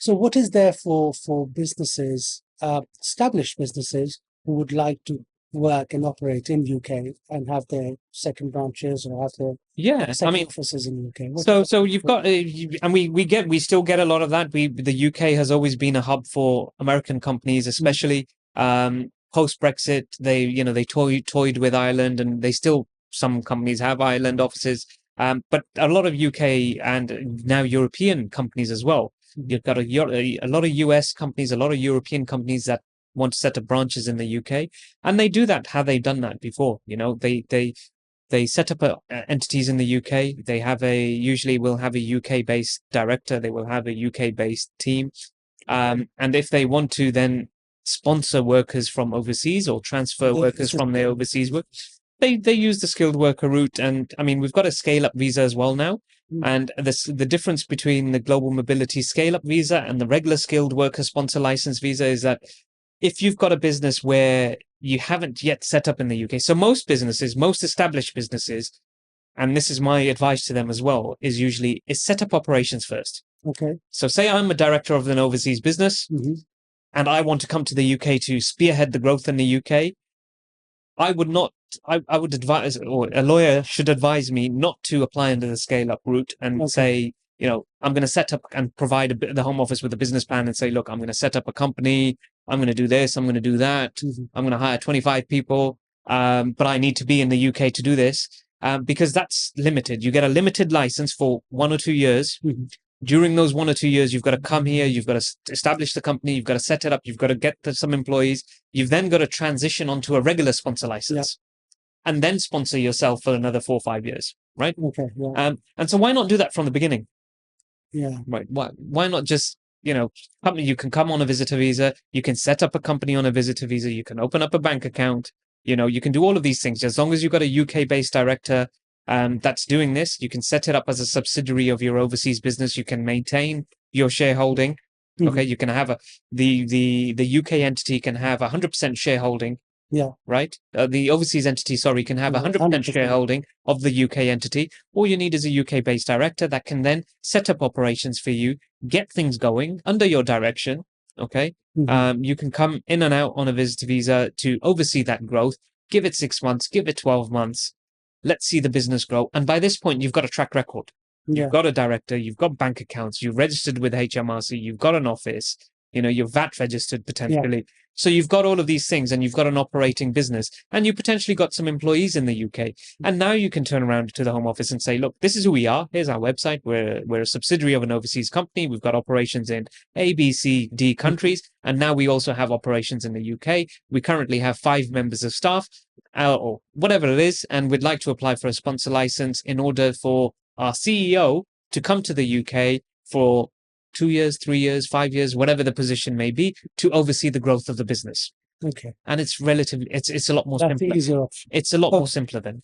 So what is there for businesses, established businesses who would like to work and operate in UK and have their second branches or have their Yeah, I second mean, offices in UK? What is so you've for? got, and we still get a lot of that. The UK has always been a hub for American companies, Mm, especially post Brexit. They toyed with Ireland, and they still some companies have Ireland offices. But a lot of UK and now European companies as well. mm, You've got a lot of US companies, a lot of European companies that want to set up branches in the UK, and they do that how they've done that before. They set up entities in the UK. They have usually will have a UK based director. They will have a UK based team. And if they want to then sponsor workers from overseas or transfer they workers use this. from their overseas work, they use the skilled worker route. And I mean, we've got a scale up visa as well now. Mm, And the difference between the global mobility scale up visa and the regular skilled worker sponsor license visa is that if you've got a business where you haven't yet set up in the UK, so most businesses, most established businesses, and this is my advice to them as well, is set up operations first. okay. So say I'm a director of an overseas business Hmm. and I want to come to the UK to spearhead the growth in the UK. I would not. I would advise, or a lawyer should advise me not to apply under the scale up route and Okay. say, I'm going to set up and provide the Home Office with a business plan and say, look, I'm going to set up a company. I'm going to do this. I'm going to do that. Hmm. I'm going to hire 25 people. But I need to be in the UK to do this because that's limited. You get a limited license for 1 or 2 years. Hmm. During those 1 or 2 years, you've got to come here, you've got to establish the company, you've got to set it up, you've got to get some employees, you've then got to transition onto a regular sponsor Yeah. license and then sponsor yourself for another 4 or 5 years, right? Okay. Yeah. And so why not do that from the beginning, Yeah. right? Why not just, company, you can come on a visitor visa, you can set up a company on a visitor visa, you can open up a bank account, you can do all of these things as long as you've got a UK based director that's doing this. You can set it up as a subsidiary of your overseas business. You can maintain your shareholding. Okay, Hmm. you can have the UK entity can have 100% shareholding, Yeah. right? The overseas entity, sorry, can have Yeah. 100% 100%. shareholding of the UK entity. All you need is a UK based director that can then set up operations for you, get things going under your direction. Okay. Hmm. You can come in and out on a visitor visa to oversee that growth. Give it 6 months, give it 12 months. Let's see the business grow. And by this point, you've got a track record. You've Yeah. got a director, you've got bank accounts, you've registered with HMRC, you've got an office, you're VAT registered Yeah. potentially. So you've got all of these things and you've got an operating business and you potentially got some employees in the UK. And now you can turn around to the Home Office and say, look, this is who we are. Here's our website. We're a subsidiary of an overseas company. We've got operations in A, B, C, D countries. And now we also have operations in the UK. We currently have 5 members of staff or whatever it is. And we'd like to apply for a sponsor license in order for our CEO to come to the UK for 2 years, 3 years, 5 years, whatever the position may be, to oversee the growth of the business. Okay. And it's a lot more That's the simpler. easier option. It's a lot Oh, more simpler then.